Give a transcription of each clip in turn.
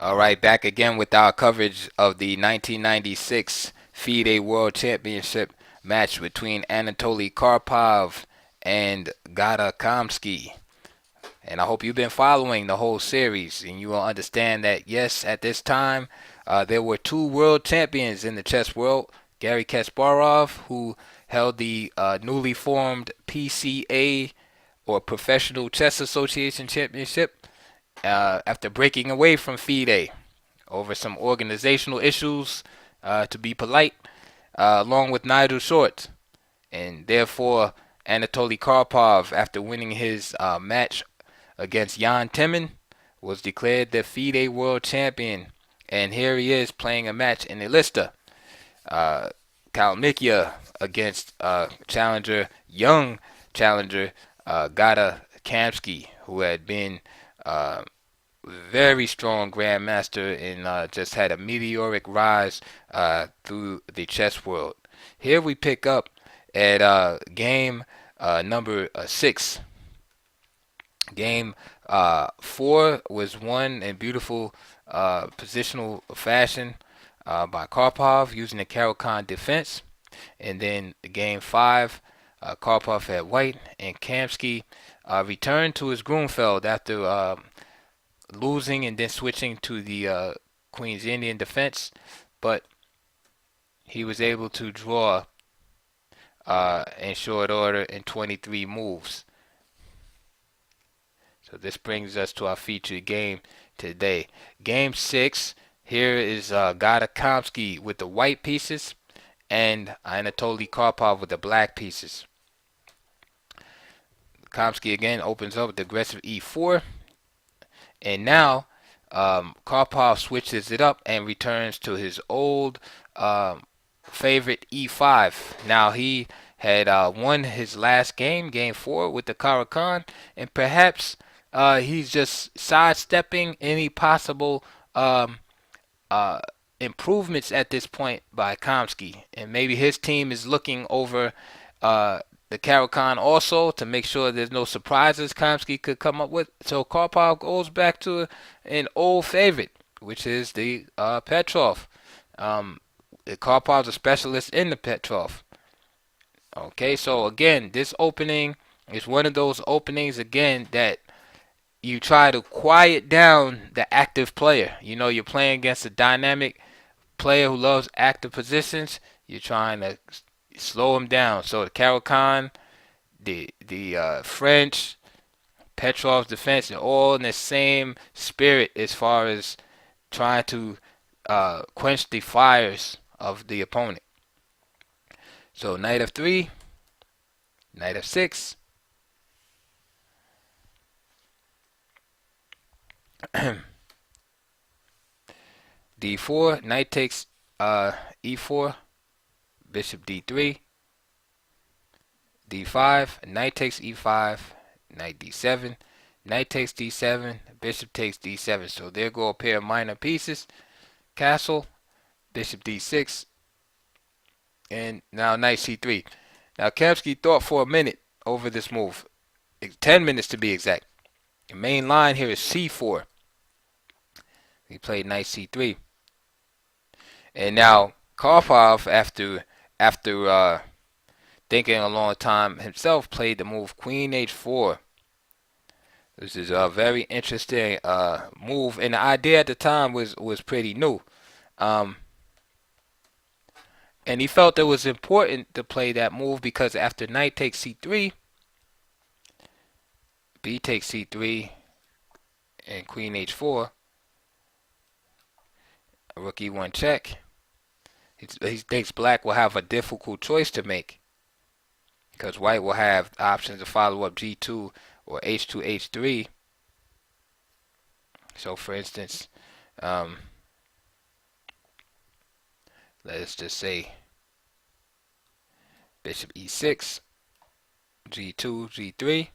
All right, back again with our coverage of the 1996 Fide World Championship match between Anatoly Karpov and Gata Kamsky. And I hope you've been following the whole series, and you will understand that yes, at this time, there were two world champions in the chess world: Gary Kasparov, who held the newly formed PCA or Professional Chess Association Championship after breaking away from FIDE over some organizational issues, to be polite, along with Nigel Short. And therefore, Anatoly Karpov, after winning his match against Jan Timman, was declared the FIDE World Champion. And here he is playing a match in Elista. Uh, Kalmykia against young challenger, Gata Kamsky, who had been uh, very strong grandmaster and just had a meteoric rise through the chess world. Here we pick up at game number 6. Game 4 was won in beautiful positional fashion by Karpov using the Caro-Kann defense. And then game 5, Karpov had white, and Kamsky returned to his Grunfeld after losing and then switching to the Queen's Indian defense, but he was able to draw in short order in 23 moves. So this brings us to our featured game today. Game 6, here is Gata Kamsky with the white pieces and Anatoly Karpov with the black pieces. Kamsky again opens up with the aggressive e4. And now Karpov switches it up and returns to his old favorite e5. Now he had won his last game, game 4, with the Caro-Kann, and perhaps he's just sidestepping any possible improvements at this point by Kamsky. And maybe his team is looking over the Caro-Kann also to make sure there's no surprises Kamsky could come up with. So Karpov goes back to an old favorite, which is the Petroff. Karpov's a specialist in the Petroff. Okay, so again, this opening is one of those openings again that you try to quiet down the active player. You know, you're playing against a dynamic player who loves active positions. You're trying to slow him down. So the Caro-Kann, the French, Petrov's defense, are all in the same spirit as far as trying to quench the fires of the opponent. So knight of 3, knight of 6. D4, knight takes e4, bishop d3, d5, knight takes e5, knight d7, knight takes d7, bishop takes d7. So there go a pair of minor pieces. Castle, bishop d6, and now knight c3. Now Kamsky thought for a minute over this move, 10 minutes to be exact. The main line here is c4. He played knight c3. And now Karpov, after thinking a long time himself, played the move queen h4. This is a very interesting move, and the idea at the time was pretty new. And he felt it was important to play that move because after knight takes c3, b takes c3, and queen h4, rook e1 check. He thinks black will have a difficult choice to make because white will have options to follow up g2 or h2 h3. So for instance, let's just say bishop e6, g2 g3,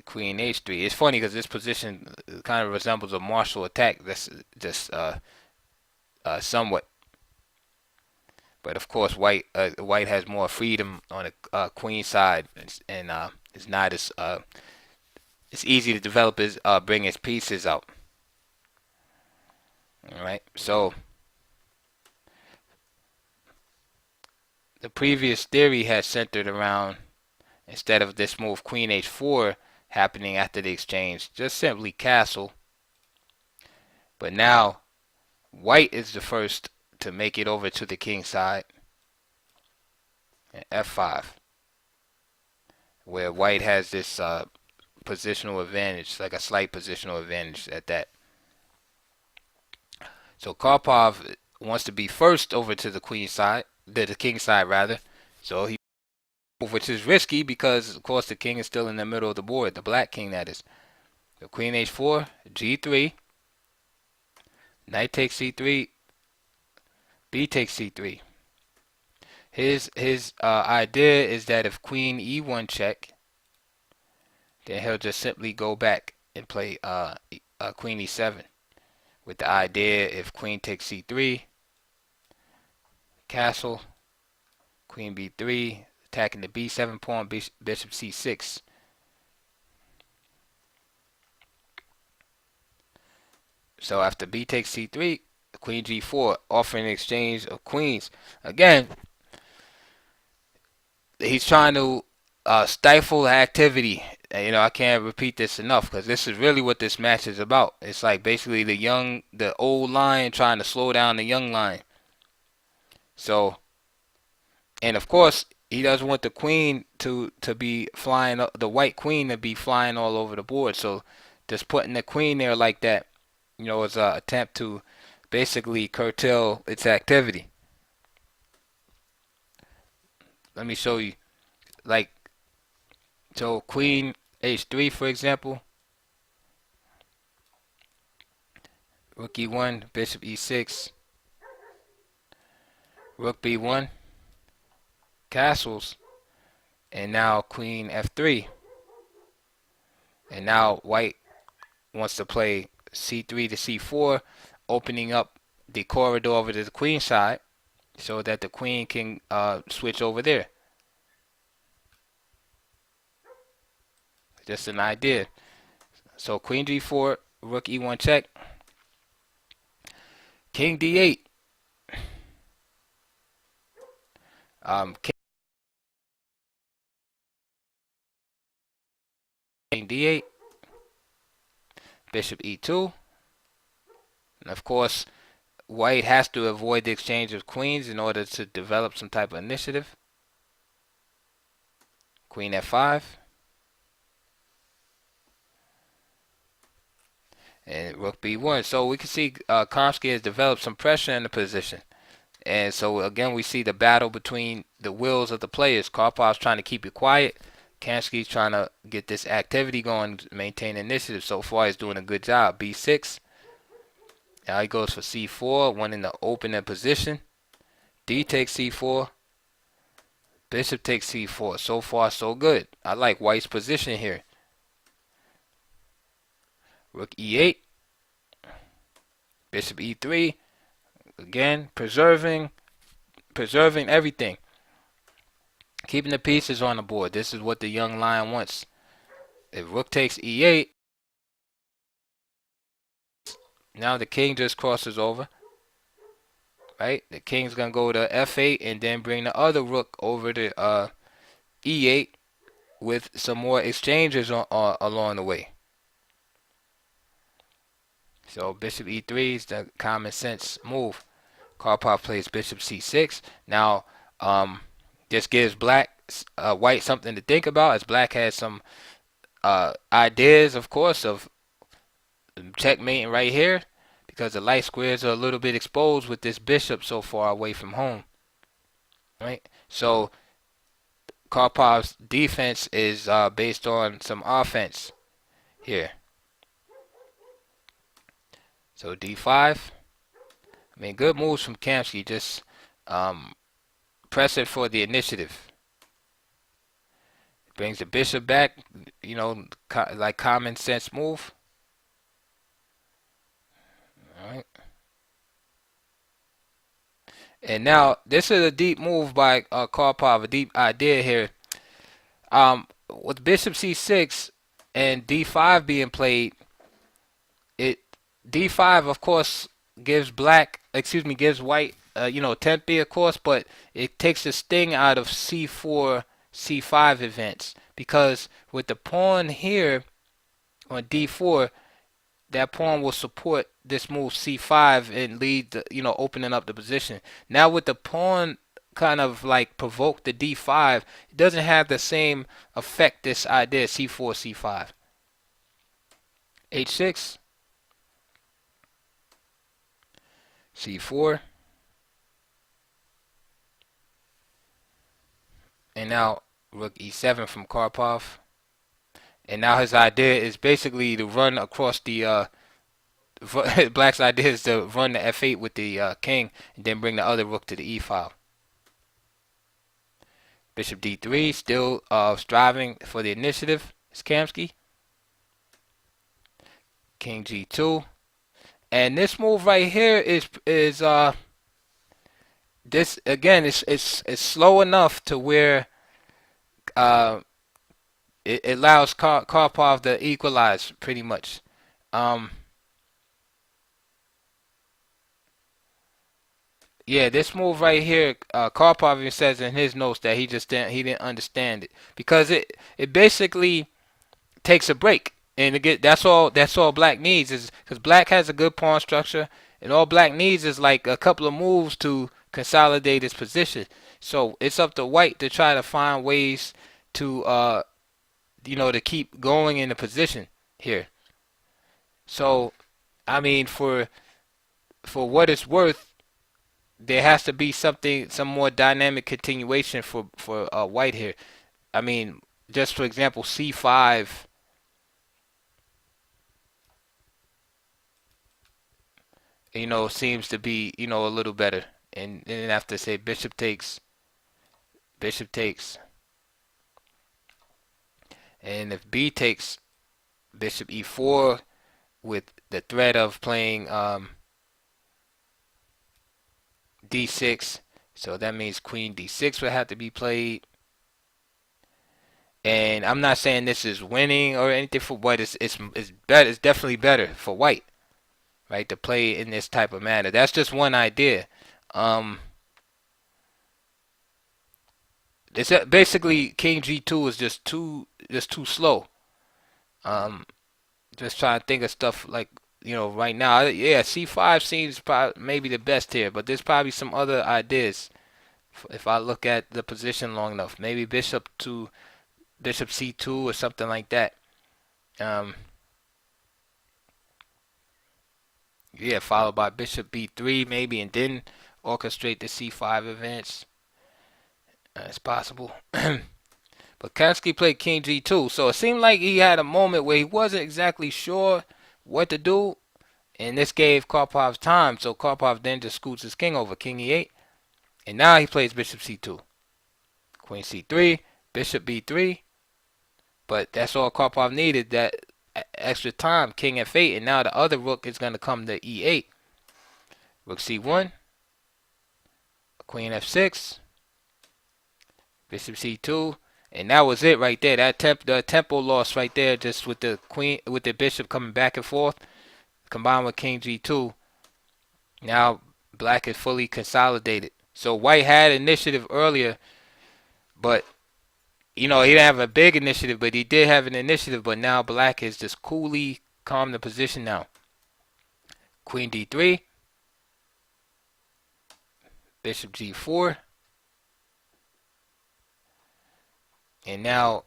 queen h3. It's funny because this position kind of resembles a martial attack. That's just somewhat, but of course, white has more freedom on the queen side, and is not as it's easy to develop his bring his pieces out. All right. So the previous theory had centered around, instead of this move Queen H4 happening after the exchange, just simply castle. But now White is the first to make it over to the king side, and F5, where White has this positional advantage, like a slight positional advantage at that. So Karpov wants to be first over to the queen side, the king side rather. So he, which is risky because of course the king is still in the middle of the board, the black king that is. So Queen H4, G3, Knight takes C3, B takes C3. His idea is that if Queen E1 check, then he'll just simply go back and play Queen E7. With the idea, if Queen takes C3, castle, Queen B3, attacking the B7 pawn, Bishop C6. So after B takes C3, Queen G4, offering an exchange of queens. Again, he's trying to stifle the activity. And, you know, I can't repeat this enough because this is really what this match is about. It's like basically the old line trying to slow down the young line. So, and of course, he doesn't want the queen to be flying, the white queen to be flying all over the board. So, just putting the queen there like that, you know, is an attempt to basically curtail its activity. Let me show you, like, so Queen H3, for example, Rook E1, Bishop E6, Rook B1, castles, and now Queen F3. And now White wants to play C3 to C4, opening up the corridor over to the queen side so that the queen can switch over there. Just an idea. So Queen G4, Rook E1 check, King D8. King D8, Bishop E2, and of course, White has to avoid the exchange of queens in order to develop some type of initiative. Queen F5, and Rook B1. So we can see Kamsky has developed some pressure in the position. And so again, we see the battle between the wills of the players. Karpov's trying to keep it quiet. Kamsky's trying to get this activity going, maintain initiative. So far, he's doing a good job. B6. Now he goes for C4, one in the opening position. D takes C4. Bishop takes C4. So far, so good. I like White's position here. Rook E8. Bishop E3. Again, preserving everything. Keeping the pieces on the board. This is what the young lion wants. If Rook takes E8, now the king just crosses over. Right? The king's going to go to F8 and then bring the other rook over to E8 with some more exchanges along the way. So Bishop E3 is the common sense move. Karpov plays Bishop C6. Now, this gives White something to think about, as Black has some ideas, of course, of checkmating right here, because the light squares are a little bit exposed with this bishop so far away from home. Right? So Karpov's defense is based on some offense here. So D5. I mean, good moves from Kamsky. Just press it for the initiative. Brings the bishop back, you know, like common sense move. All right. And now, this is a deep move by Karpov, a deep idea here. With Bishop C6, and d5 being played, it d5 of course gives black, excuse me, gives white, tempi of course, but it takes the sting out of c4, c5 events because with the pawn here on d4, that pawn will support this move c5 and lead the, opening up the position. Now with the pawn kind of like provoke the d5, it doesn't have the same effect. This idea c4 c5 h6 c4, and now rook e7 from Karpov. And now his idea is basically to run across the black's idea is to run the f8 with the king and then bring the other rook to the e file. Bishop d3, still striving for the initiative. It's Kamsky. King g2, and this move right here is this again. It's slow enough to where uh, it allows Karpov to equalize pretty much. Yeah, this move right here, Karpov even says in his notes that he didn't understand it because it basically takes a break, and that's all black needs is because black has a good pawn structure, and all black needs is like a couple of moves to consolidate his position. So it's up to white to try to find ways to to keep going in the position here. So I mean, for what it's worth, there has to be some more dynamic continuation for white here. I mean, just for example, c5. Seems to be, a little better. And then after say bishop takes, and if b takes, bishop e4 with the threat of playing d6, so that means queen d6 would have to be played. And I'm not saying this is winning or anything for white. It's better. It's definitely better for white, right, to play in this type of manner. That's just one idea. It's basically king g2 is just too slow. Just trying to think of stuff like right now. Yeah, c5 seems probably maybe the best here, but there's probably some other ideas. If I look at the position long enough, maybe bishop c2 or something like that. Yeah, followed by bishop b3 maybe, and then orchestrate the c5 advance. It's possible. But Kamsky played king g2, so it seemed like he had a moment where he wasn't exactly sure what to do, and this gave Karpov time. So Karpov then just scoots his king over, king e8, and now he plays bishop c2, queen c3, bishop b3. But that's all Karpov needed, that extra time, king f8, and now the other rook is going to come to e8. Rook c1, queen f6, bishop c2, and that was it right there. The tempo loss right there, just with the queen, with the bishop coming back and forth, combined with king g2. Now black is fully consolidated. So white had initiative earlier, but he didn't have a big initiative, but he did have an initiative. But now black is just coolly calmed the position now. Queen d3, bishop g4, and now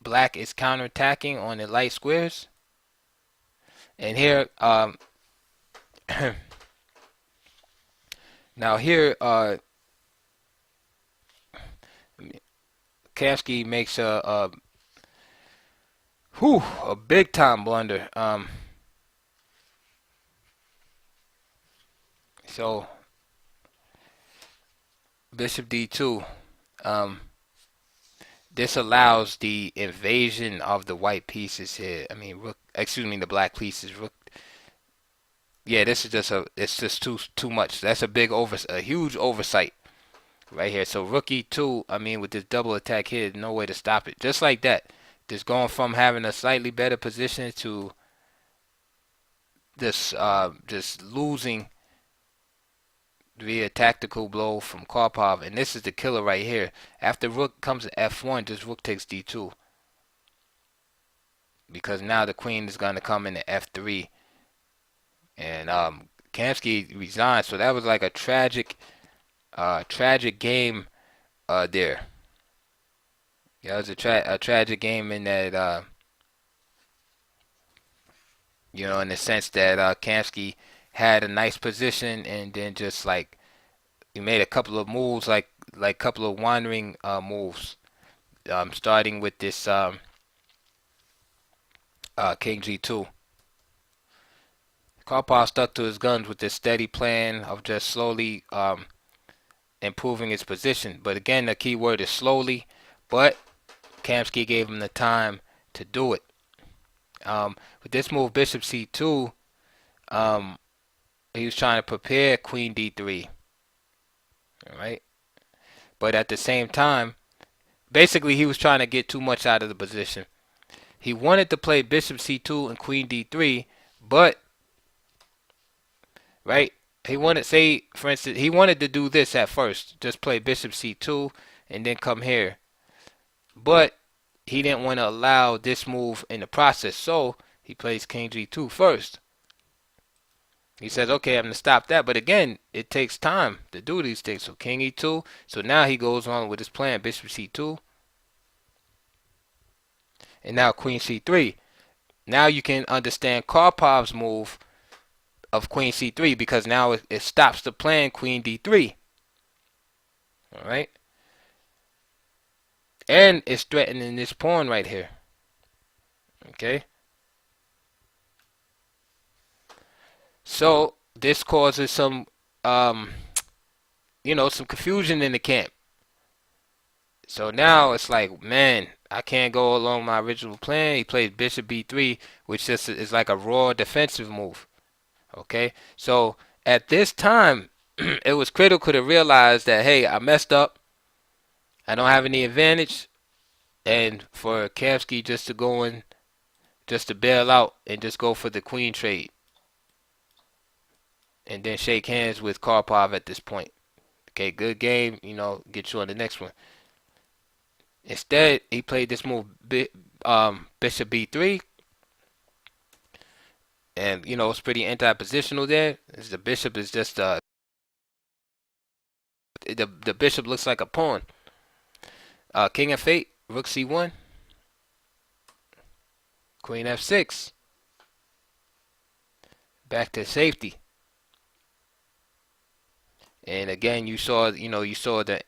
black is counterattacking on the light squares. And here, now here, Kamsky makes a big time blunder. So bishop d2. This allows the invasion of the white pieces here. I mean, the black pieces. Rook. Yeah, this is it's just too much. That's a huge oversight right here. So rook e2. I mean, with this double attack here, no way to stop it. Just like that, just going from having a slightly better position to this just losing via tactical blow from Karpov. And this is the killer right here. After rook comes to f1, this rook takes d2, because now the queen is going to come into f3, and Kamsky resigned. So that was like a tragic game there. Yeah, it was a tragic game in that, in the sense that Kamsky had a nice position, and then just like he made a couple of moves, like couple of wandering moves, starting with this King G2. Karpov stuck to his guns with this steady plan of just slowly improving his position. But again, the key word is slowly. But Kamsky gave him the time to do it. With this move, Bishop C2, he was trying to prepare Queen D3. All right. But at the same time, basically he was trying to get too much out of the position. He wanted to play Bishop C2 and Queen D3, but right, he wanted, say for instance, he wanted to do this at first, just play Bishop C2 and then come here. But he didn't want to allow this move in the process, so he plays King G2 first. He says, okay, I'm going to stop that. But again, it takes time to do these things. So King E2. So now he goes on with his plan, Bishop C2. And now Queen C3. Now you can understand Karpov's move of Queen C3, because now it stops the plan Queen D3. All right. And it's threatening this pawn right here. Okay. So this causes some, some confusion in the camp. So now it's like, man, I can't go along my original plan. He plays Bishop B3, which just is like a raw defensive move. Okay. So at this time, it was critical to realize that, hey, I messed up. I don't have any advantage. And for Kamsky just to go in, just to bail out and just go for the queen trade. And then shake hands with Karpov at this point. Okay, good game, get you on the next one. Instead, he played this move, Bishop B3. And, it's pretty anti-positional there. The bishop is just, the bishop looks like a pawn. King F8, Rook C1. Queen F6. Back to safety. And again, you saw the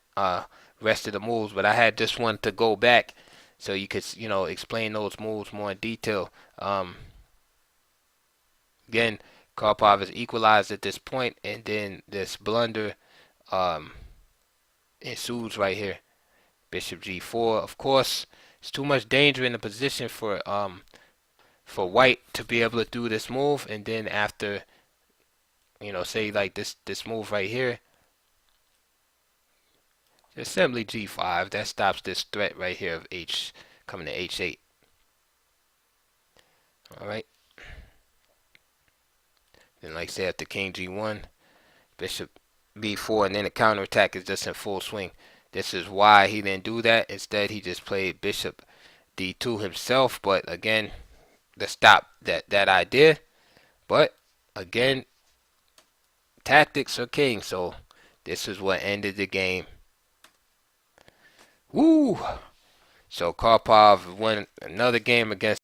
rest of the moves, but I had just one to go back so you could, explain those moves more in detail. Again, Karpov is equalized at this point, and then this blunder ensues right here. Bishop G4. Of course, it's too much danger in the position for white to be able to do this move, and then after, say like this move right here, just simply G5. That stops this threat right here of H coming to H8. All right. Then, like I said, after King G1, Bishop B4, and then the counterattack is just in full swing. This is why he didn't do that. Instead, he just played Bishop D2 himself. But again, to stop that idea. But again, tactics are king. So this is what ended the game. Woo! So Karpov won another game against